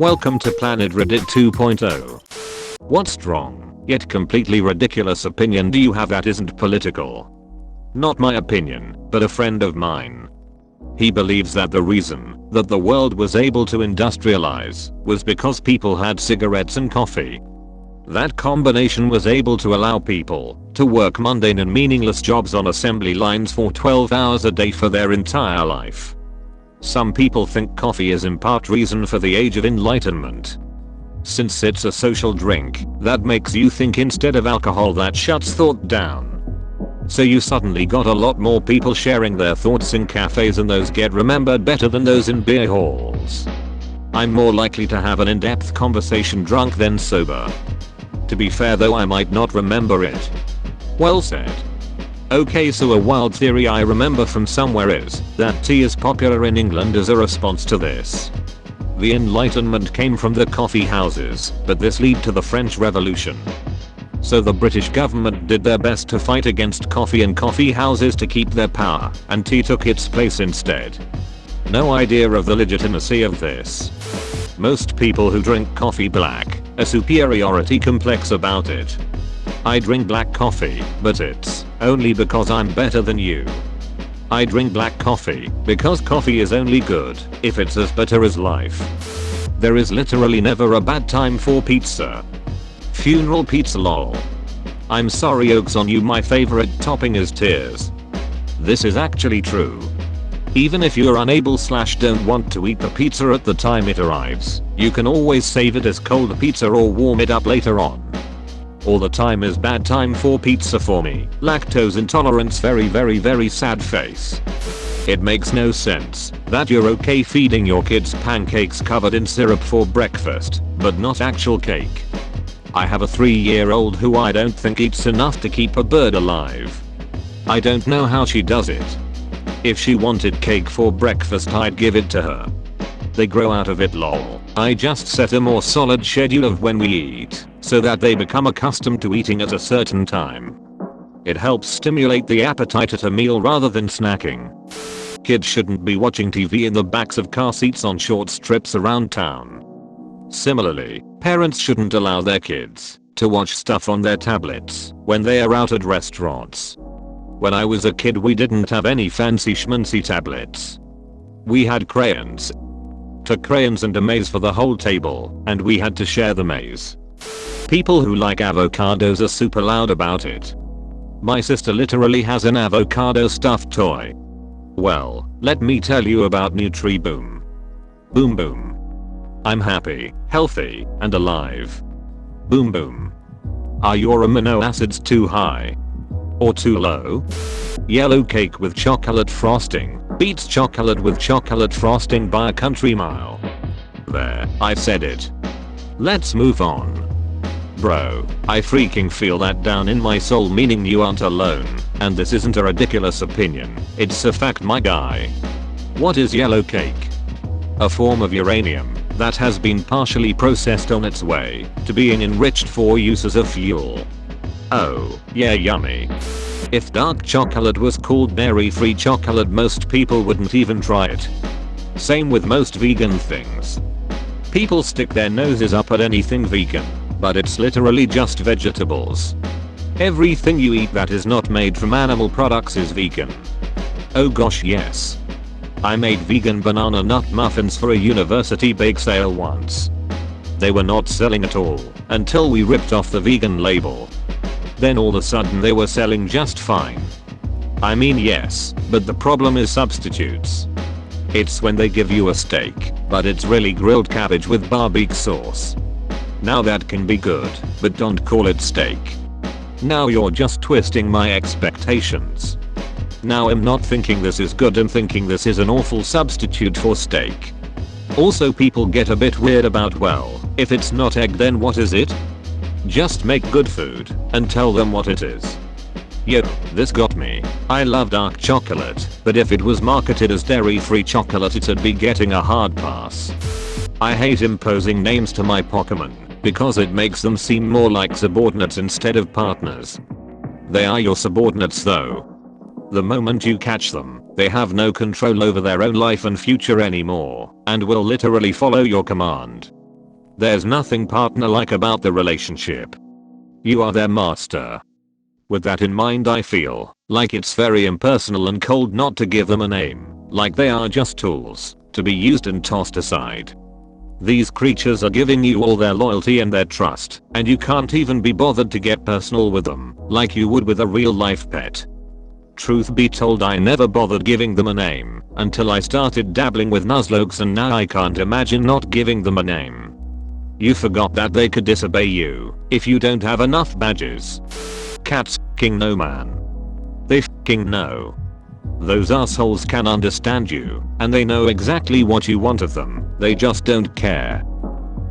Welcome to Planet Reddit 2.0. What strong, yet completely ridiculous opinion do you have that isn't political? Not my opinion, but a friend of mine. He believes that the reason that the world was able to industrialize was because people had cigarettes and coffee. That combination was able to allow people to work mundane and meaningless jobs on assembly lines for 12 hours a day for their entire life. Some people think coffee is in part reason for the Age of Enlightenment. Since it's a social drink that makes you think instead of alcohol that shuts thought down. So you suddenly got a lot more people sharing their thoughts in cafes, and those get remembered better than those in beer halls. I'm more likely to have an in-depth conversation drunk than sober. To be fair though, I might not remember it. Well said. Okay, so a wild theory I remember from somewhere is that tea is popular in England as a response to this. The Enlightenment came from the coffee houses, but this led to the French Revolution. So the British government did their best to fight against coffee and coffee houses to keep their power, and tea took its place instead. No idea of the legitimacy of this. Most people who drink coffee black, a superiority complex about it. I drink black coffee, but it's only because I'm better than you. I drink black coffee because coffee is only good if it's as bitter as life. There is literally never a bad time for pizza. Funeral pizza lol. I'm sorry Oaks on you, my favorite topping is tears. This is actually true. Even if you're unable / don't want to eat the pizza at the time it arrives, you can always save it as cold pizza or warm it up later on. All the time is bad time for pizza for me. Lactose intolerance, very sad face. It makes no sense that you're okay feeding your kids pancakes covered in syrup for breakfast, but not actual cake. I have a 3-year-old who I don't think eats enough to keep a bird alive. I don't know how she does it. If she wanted cake for breakfast, I'd give it to her. They grow out of it lol. I just set a more solid schedule of when we eat, so that they become accustomed to eating at a certain time. It helps stimulate the appetite at a meal rather than snacking. Kids shouldn't be watching TV in the backs of car seats on short trips around town. Similarly, parents shouldn't allow their kids to watch stuff on their tablets when they are out at restaurants. When I was a kid, we didn't have any fancy schmancy tablets. We had crayons. Took crayons and a maze for the whole table, and we had to share the maze. People who like avocados are super loud about it. My sister literally has an avocado stuffed toy. Well, let me tell you about NutriBoom. Boom boom. I'm happy, healthy, and alive. Boom boom. Are your amino acids too high? Or too low? Yellow cake with chocolate frosting beats chocolate with chocolate frosting by a country mile. There, I said it. Let's move on. Bro, I freaking feel that down in my soul, meaning you aren't alone, and this isn't a ridiculous opinion, it's a fact my guy. What is yellow cake? A form of uranium that has been partially processed on its way to being enriched for use as a fuel. Oh, yeah, yummy. If dark chocolate was called dairy-free chocolate, most people wouldn't even try it. Same with most vegan things. People stick their noses up at anything vegan, but it's literally just vegetables. Everything you eat that is not made from animal products is vegan. Oh gosh, yes. I made vegan banana nut muffins for a university bake sale once. They were not selling at all until we ripped off the vegan label. Then all of a sudden they were selling just fine. I mean, yes, but the problem is substitutes. It's when they give you a steak, but it's really grilled cabbage with barbecue sauce. Now that can be good, but don't call it steak. Now you're just twisting my expectations. Now I'm not thinking this is good, I'm thinking this is an awful substitute for steak. Also, people get a bit weird about, well, if it's not egg then what is it? Just make good food and tell them what it is. Yo, this got me. I love dark chocolate, but if it was marketed as dairy-free chocolate it'd be getting a hard pass. I hate imposing names to my Pokemon because it makes them seem more like subordinates instead of partners. They are your subordinates though. The moment you catch them, they have no control over their own life and future anymore, and will literally follow your command. There's nothing partner-like about the relationship. You are their master. With that in mind, I feel like it's very impersonal and cold not to give them a name, like they are just tools to be used and tossed aside. These creatures are giving you all their loyalty and their trust, and you can't even be bothered to get personal with them like you would with a real life pet. Truth be told, I never bothered giving them a name until I started dabbling with Nuzlockes, and now I can't imagine not giving them a name. You forgot that they could disobey you if you don't have enough badges. Cats f***ing know, man. They f***ing know. Those assholes can understand you, and they know exactly what you want of them, they just don't care.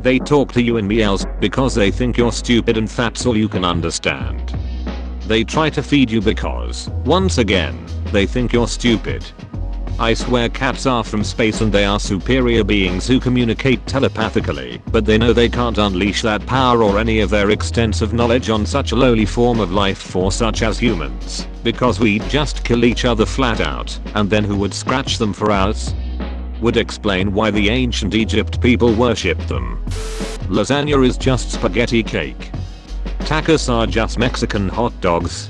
They talk to you in meows because they think you're stupid and that's all you can understand. They try to feed you because, once again, they think you're stupid. I swear cats are from space and they are superior beings who communicate telepathically, but they know they can't unleash that power or any of their extensive knowledge on such a lowly form of life force such as humans, because we'd just kill each other flat out, and then who would scratch them for hours? Would explain why the ancient Egypt people worshipped them. Lasagna is just spaghetti cake. Tacos are just Mexican hot dogs.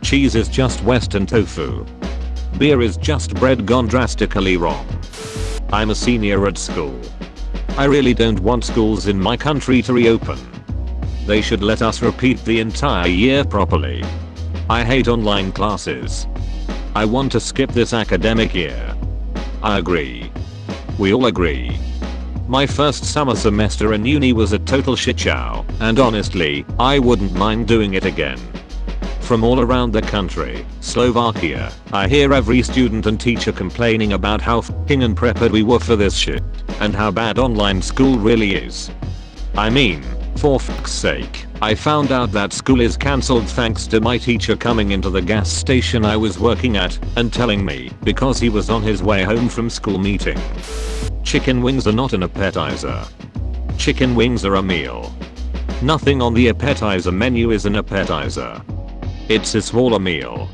Cheese is just Western tofu. Beer is just bread gone drastically wrong. I'm a senior at school. I really don't want schools in my country to reopen. They should let us repeat the entire year properly. I hate online classes. I want to skip this academic year. I agree. We all agree. My first summer semester in uni was a total shitshow, and honestly, I wouldn't mind doing it again. From all around the country, Slovakia, I hear every student and teacher complaining about how f***ing unprepared we were for this shit, and how bad online school really is. I mean, for fuck's sake, I found out that school is cancelled thanks to my teacher coming into the gas station I was working at and telling me because he was on his way home from school meeting. Chicken wings are not an appetizer. Chicken wings are a meal. Nothing on the appetizer menu is an appetizer. It's a smaller meal.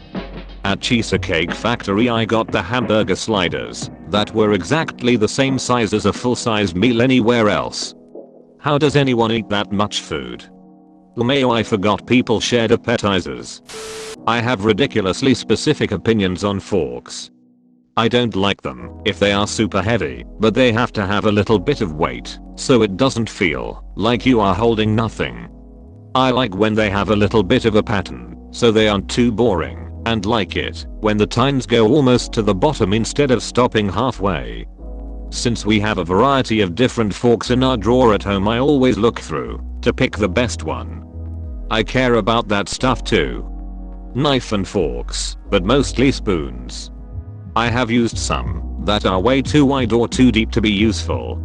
At Cheesecake Factory I got the hamburger sliders that were exactly the same size as a full-size meal anywhere else. How does anyone eat that much food? LMAO, I forgot people shared appetizers. I have ridiculously specific opinions on forks. I don't like them if they are super heavy, but they have to have a little bit of weight so it doesn't feel like you are holding nothing. I like when they have a little bit of a pattern so they aren't too boring, and like it when the tines go almost to the bottom instead of stopping halfway. Since we have a variety of different forks in our drawer at home, I always look through to pick the best one. I care about that stuff too. Knife and forks, but mostly spoons. I have used some that are way too wide or too deep to be useful.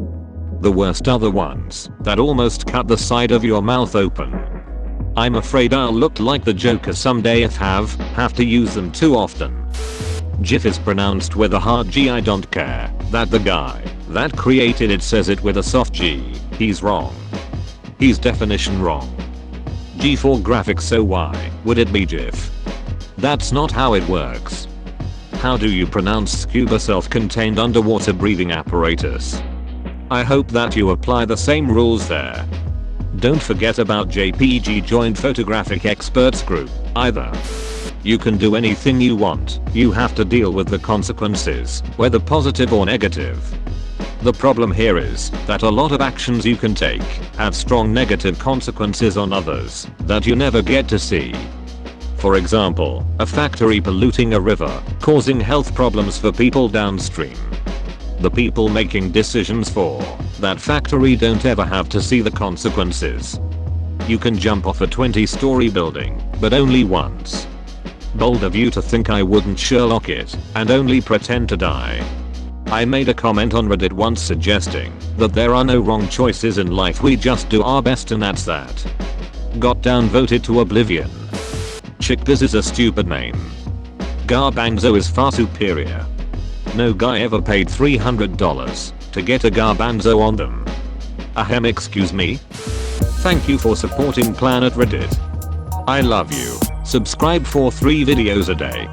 The worst are the ones that almost cut the side of your mouth open. I'm afraid I'll look like the Joker someday if have to use them too often. GIF is pronounced with a hard G. I don't care that the guy that created it says it with a soft G. He's wrong. He's definition wrong. G for graphics, so why would it be GIF? That's not how it works. How do you pronounce scuba, self-contained underwater breathing apparatus? I hope that you apply the same rules there. Don't forget about JPG Joint Photographic Experts Group either. You can do anything you want, you have to deal with the consequences, whether positive or negative. The problem here is that a lot of actions you can take have strong negative consequences on others that you never get to see. For example, a factory polluting a river, causing health problems for people downstream. The people making decisions for that factory don't ever have to see the consequences. You can jump off a 20-story building, but only once. Bold of you to think I wouldn't Sherlock it and only pretend to die. I made a comment on Reddit once suggesting that there are no wrong choices in life, we just do our best, and that's that. Got downvoted to oblivion. Chick, this is a stupid name. Garbanzo is far superior. No guy ever paid $300 to get a garbanzo on them. Ahem, excuse me? Thank you for supporting Planet Reddit. I love you. Subscribe for 3 videos a day.